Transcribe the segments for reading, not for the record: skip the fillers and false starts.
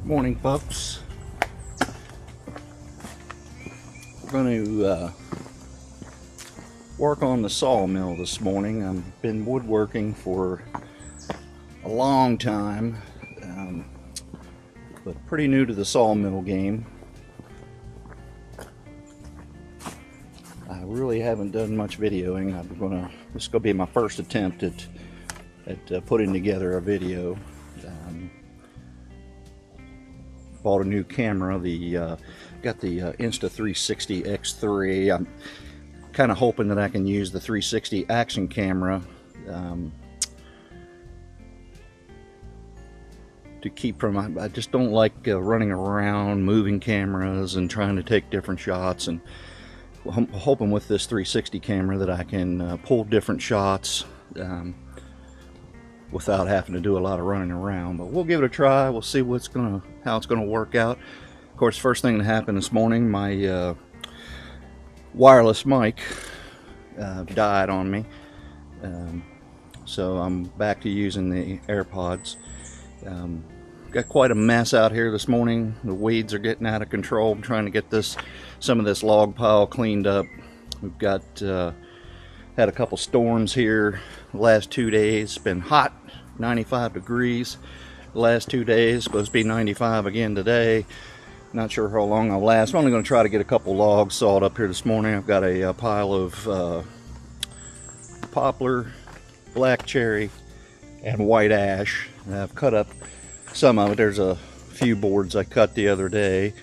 Morning, folks. We're going to work on the sawmill this morning. I've been woodworking for a long time, but pretty new to the sawmill game. I really haven't done much videoing. This is going to be my first attempt at putting together a video. Bought a new camera. Got the Insta360 X3. I'm kind of hoping that I can use the 360 action camera to keep from. I just don't like running around, moving cameras, and trying to take different shots. And I'm hoping with this 360 camera that I can pull different shots without having to do a lot of running around. But we'll give it a try. We'll see how it's gonna work out. Of course, first thing that happened this morning, my wireless mic died on me, so I'm back to using the AirPods. Got quite a mess out here this morning. The weeds are getting out of control. I'm trying to get some of this log pile cleaned up. We've got had a couple storms here the last 2 days. It's been hot, 95 degrees the last 2 days. Supposed to be 95 again today. Not sure how long I'll last. I'm only going to try to get a couple logs sawed up here this morning. I've got a pile of poplar, black cherry, and white ash. I've cut up some of it. There's a few boards I cut the other day.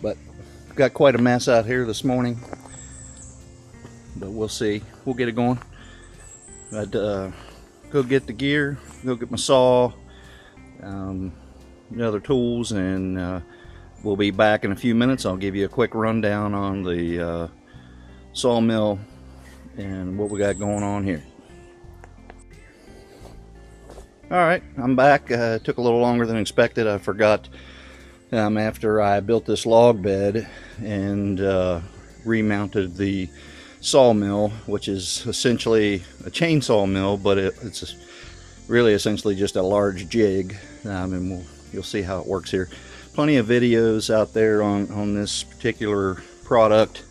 But got quite a mess out here this morning. But we'll see. We'll get it going. I'd go get the gear, go get my saw, the other tools, and we'll be back in a few minutes. I'll give you a quick rundown on the sawmill and what we got going on here. Alright, I'm back. It took a little longer than expected. I forgot after I built this log bed and remounted the sawmill, which is essentially a chainsaw mill, but it's really essentially just a large jig, and you'll see how it works here. Plenty of videos out there on this particular product,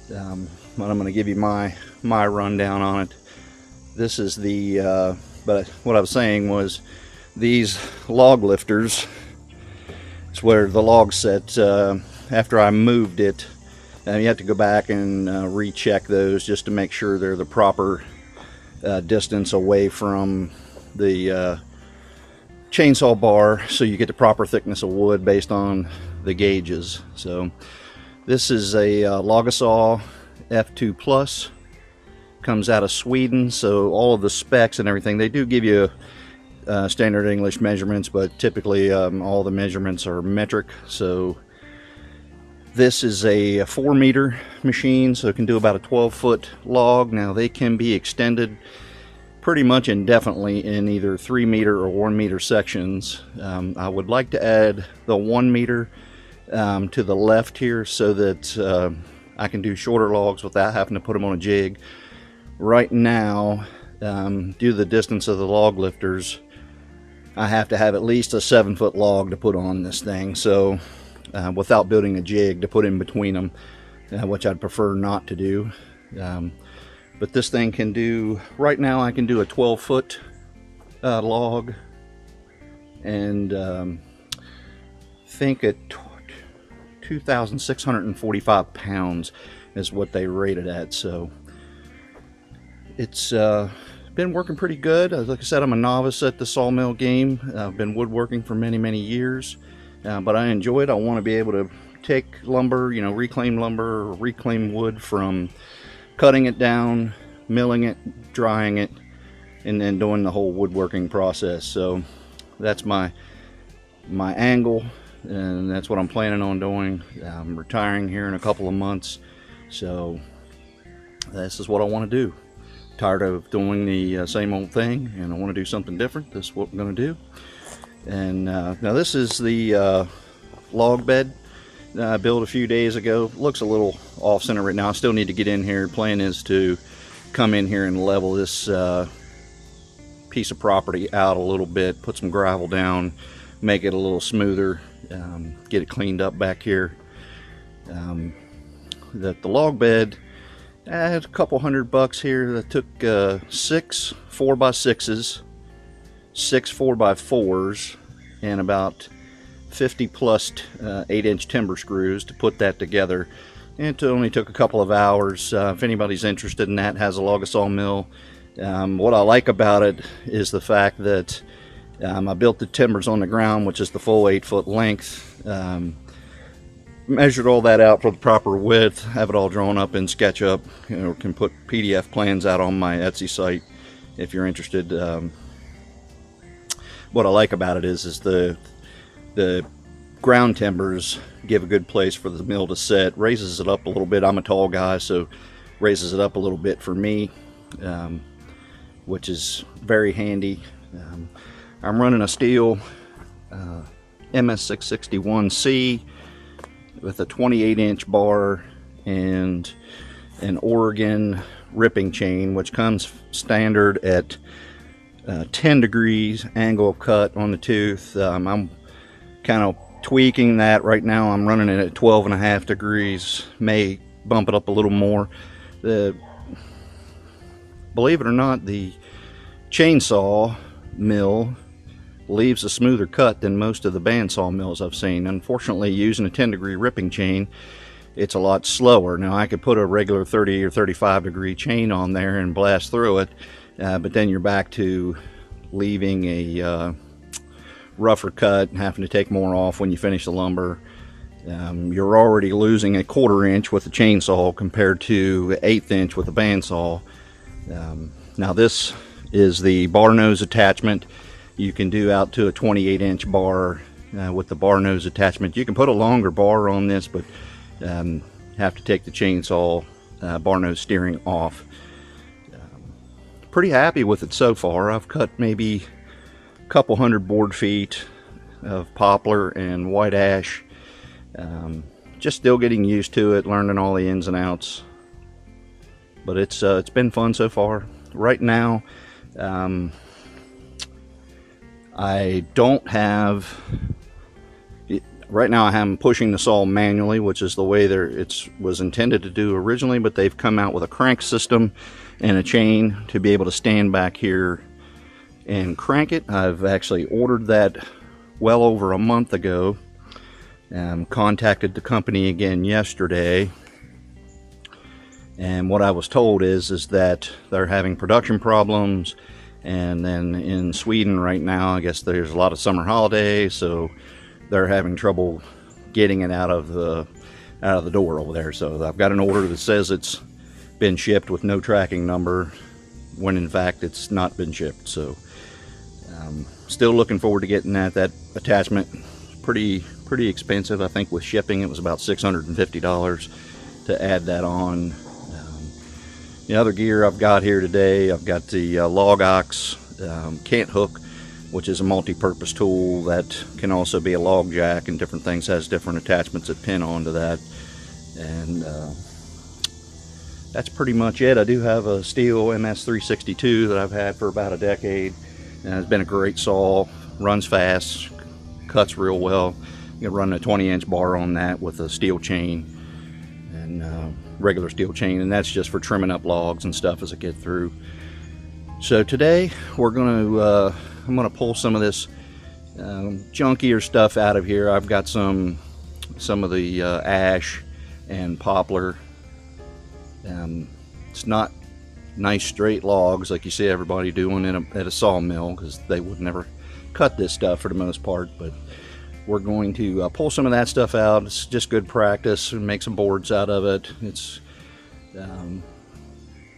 but I'm going to give you my rundown on it. This is but what I was saying was these log lifters, it's where the log set, after I moved it, you have to go back and recheck those just to make sure they're the proper distance away from the chainsaw bar, so you get the proper thickness of wood based on the gauges. So this is a Logosol F2 Plus. Comes out of Sweden, so all of the specs and everything, they do give you standard English measurements, but typically all the measurements are metric. So this is a 4-meter machine, so it can do about a 12-foot log. Now they can be extended pretty much indefinitely in either 3-meter or 1-meter sections. I would like to add the 1-meter to the left here so that I can do shorter logs without having to put them on a jig. Right now, due to the distance of the log lifters, I have to have at least a 7-foot log to put on this thing, so without building a jig to put in between them, which I'd prefer not to do. But this thing can do, right now I can do a 12-foot log, and think at 2,645 pounds is what they rated at. So it's been working pretty good. Like I said, I'm a novice at the sawmill game. I've been woodworking for many years, but I enjoy it. I want to be able to take lumber, reclaim lumber or reclaim wood from cutting it down, milling it, drying it, and then doing the whole woodworking process. So that's my angle, and that's what I'm planning on doing. I'm retiring here in a couple of months, so this is what I want to do. Tired of doing the same old thing, and I want to do something different. This is what I'm going to do. And now this is the log bed that I built a few days ago. Looks a little off center right now. I still need to get in here. Plan is to come in here and level this piece of property out a little bit, put some gravel down, make it a little smoother, get it cleaned up back here. The log bed, I had a couple $100 here. That took 6 4x6s, 6 4x4s, and about 50 plus 8-inch timber screws to put that together. And it only took a couple of hours. If anybody's interested in that, has a Logosol mill. What I like about it is the fact that I built the timbers on the ground, which is the full 8-foot length. Measured all that out for the proper width, have it all drawn up in SketchUp. You know, can put PDF plans out on my Etsy site if you're interested. What I like about it is the ground timbers give a good place for the mill to sit, raises it up a little bit. I'm a tall guy, so raises it up a little bit for me, which is very handy. I'm running a steel MS661C with a 28-inch bar and an Oregon ripping chain, which comes standard at 10 degrees angle of cut on the tooth. I'm kind of tweaking that right now. I'm running it at 12.5 degrees, may bump it up a little more. Believe it or not, the chainsaw mill leaves a smoother cut than most of the bandsaw mills I've seen. Unfortunately, using a 10-degree ripping chain, it's a lot slower. Now, I could put a regular 30 or 35 degree chain on there and blast through it, but then you're back to leaving a rougher cut, having to take more off when you finish the lumber. You're already losing a 1/4 inch with a chainsaw compared to 1/8 inch with a bandsaw. Now, this is the bar nose attachment. You can do out to a 28-inch bar with the bar nose attachment. You can put a longer bar on this, but have to take the chainsaw bar nose steering off. Pretty happy with it so far. I've cut maybe a couple hundred board feet of poplar and white ash. Just still getting used to it, learning all the ins and outs. But it's been fun so far. Right now, I don't have. Right now, I am pushing the saw manually, which is the way it was intended to do originally. But they've come out with a crank system and a chain to be able to stand back here and crank it. I've actually ordered that well over a month ago. Contacted the company again yesterday, and what I was told is that they're having production problems. And then in Sweden right now, I guess there's a lot of summer holidays, so they're having trouble getting it out of the door over there. So I've got an order that says it's been shipped with no tracking number, when in fact it's not been shipped. So still looking forward to getting that. That attachment pretty expensive. I think with shipping it was about $650 to add that on. The other gear I've got here today, I've got the Logosol cant hook, which is a multi-purpose tool that can also be a log jack and different things, has different attachments that pin onto that. And that's pretty much it. I do have a steel MS362 that I've had for about a decade, and it's been a great saw, runs fast, cuts real well. You can run a 20-inch bar on that with a steel chain and regular steel chain, and that's just for trimming up logs and stuff as I get through. So today I'm gonna pull some of this junkier stuff out of here. I've got some of the ash and poplar. It's not nice straight logs like you see everybody doing at a sawmill, because they would never cut this stuff for the most part. But we're going to pull some of that stuff out. It's just good practice and make some boards out of it.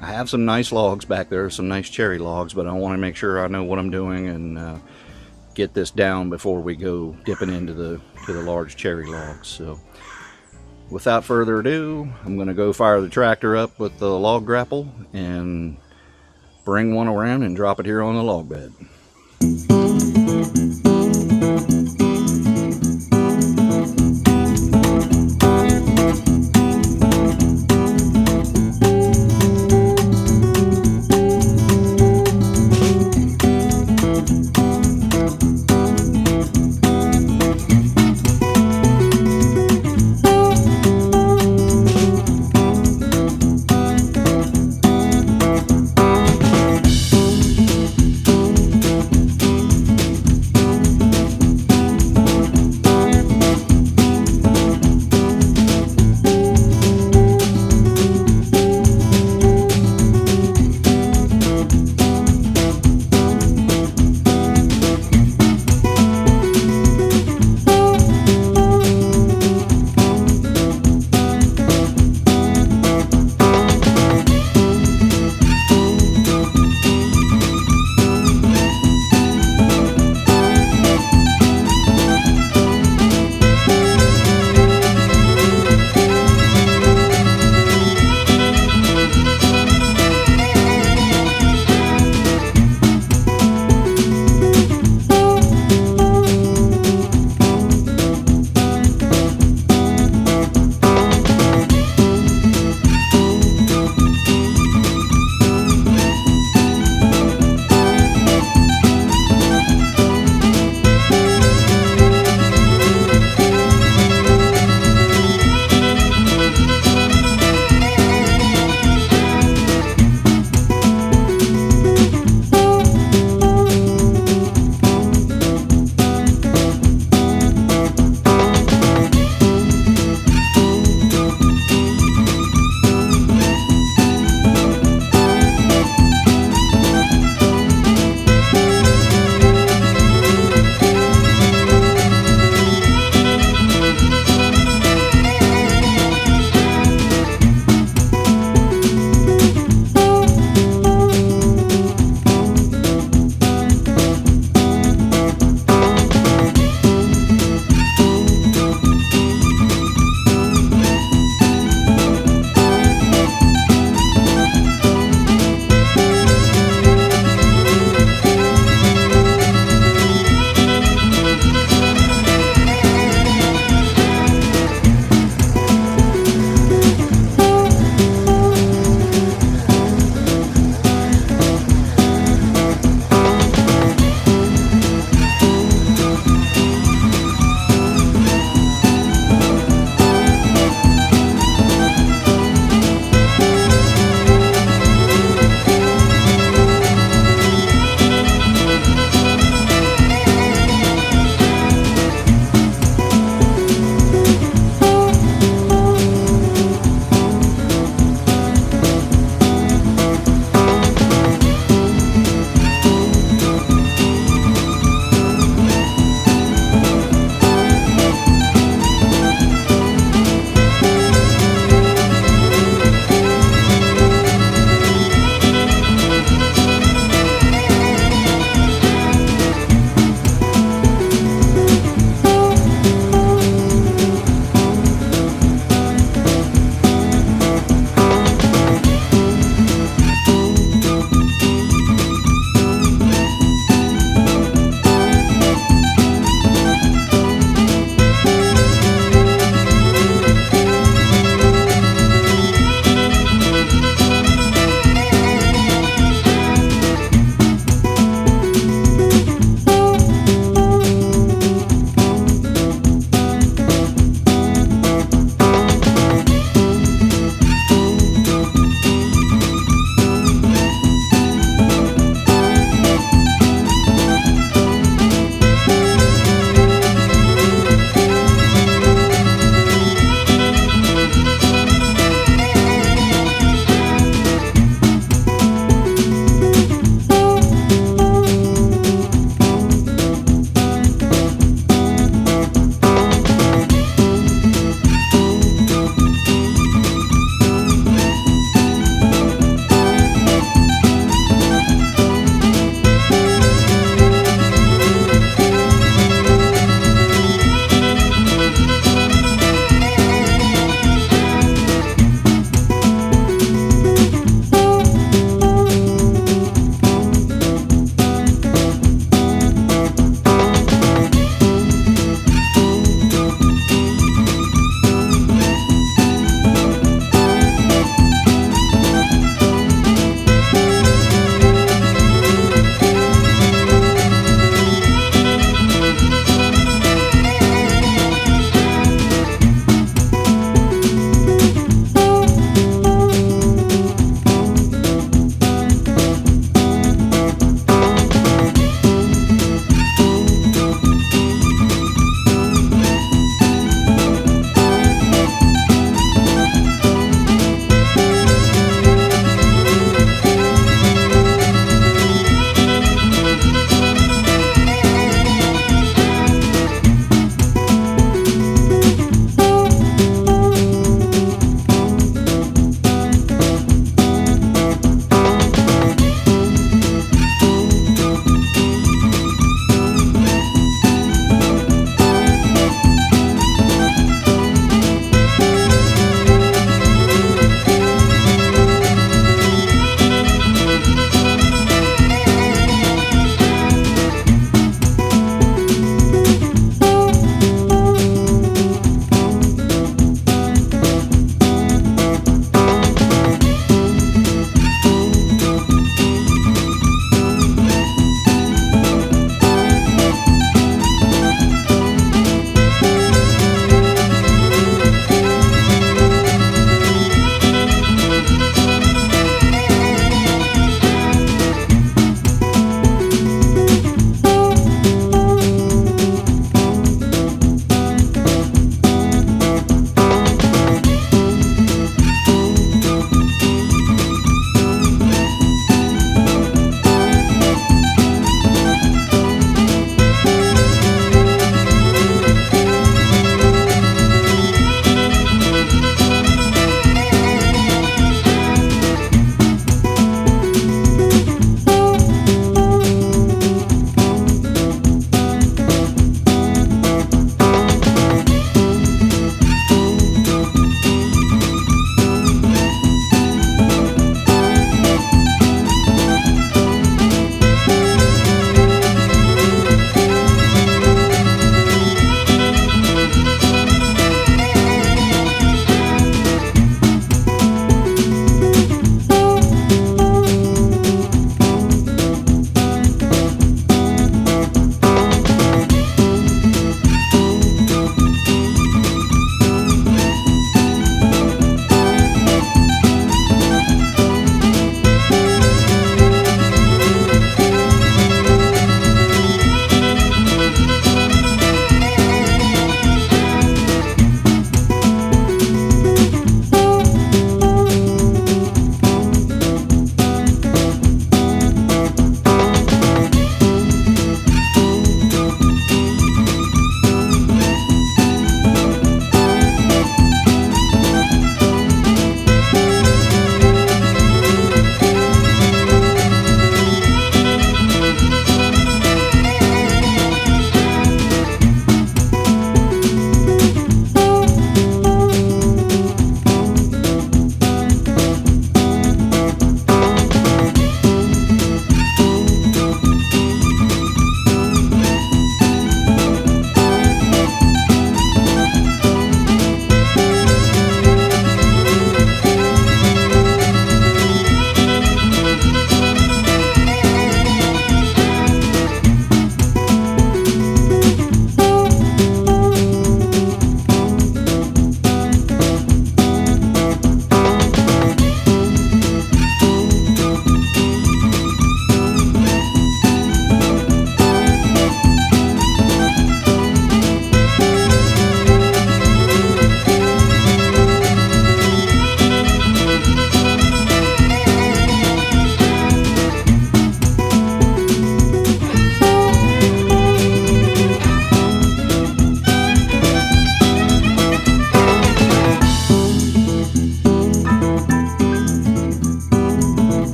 I have some nice logs back there, some nice cherry logs, but I want to make sure I know what I'm doing and get this down before we go dipping into the large cherry logs. So without further ado, I'm going to go fire the tractor up with the log grapple and bring one around and drop it here on the log bed.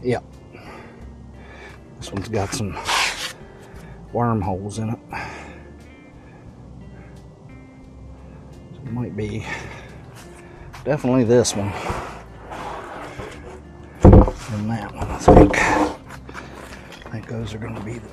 Yep. This one's got some wormholes in it. So it might be definitely this one and that one, I think. I think those are going to be the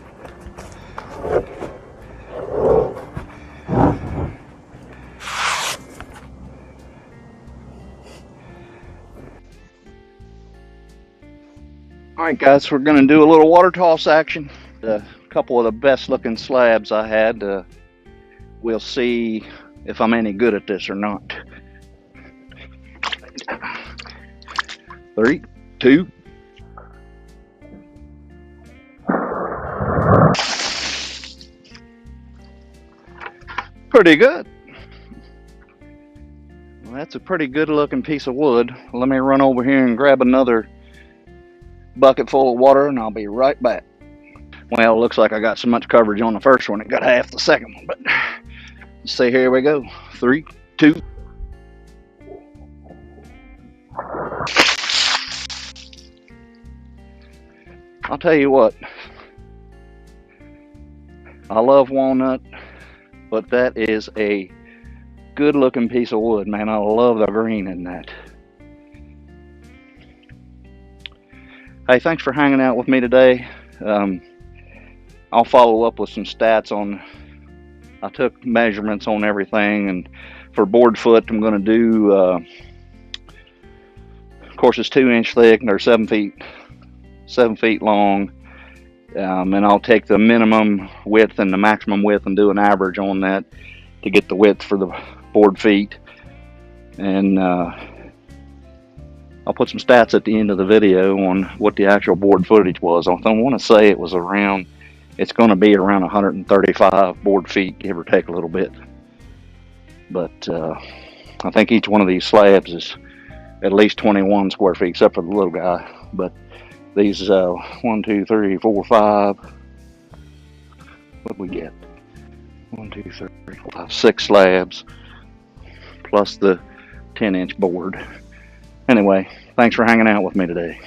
Alright guys, we're going to do a little water toss action. A couple of the best looking slabs I had. We'll see if I'm any good at this or not. 3, 2. Pretty good. Well, that's a pretty good looking piece of wood. Let me run over here and grab another bucket full of water and I'll be right back. Well, it looks like I got so much coverage on the first one, it got half the second one, but let's see, here we go. 3, 2. I'll tell you what, I love walnut, but that is a good looking piece of wood, man. I love the green in that. Hey, thanks for hanging out with me today. I'll follow up with some stats on, I took measurements on everything, and for board foot I'm going to do, of course it's 2 inch thick and they're 7 feet long, and I'll take the minimum width and the maximum width and do an average on that to get the width for the board feet. And I'll put some stats at the end of the video on what the actual board footage was. I want to say it was around, it's going to be around 135 board feet, give or take a little bit. But I think each one of these slabs is at least 21 square feet, except for the little guy. But these 1, 2, 3, 4, 5, what we get? 1, 2, 3, 4, 5, 6 slabs plus the 10 inch board. Anyway, thanks for hanging out with me today.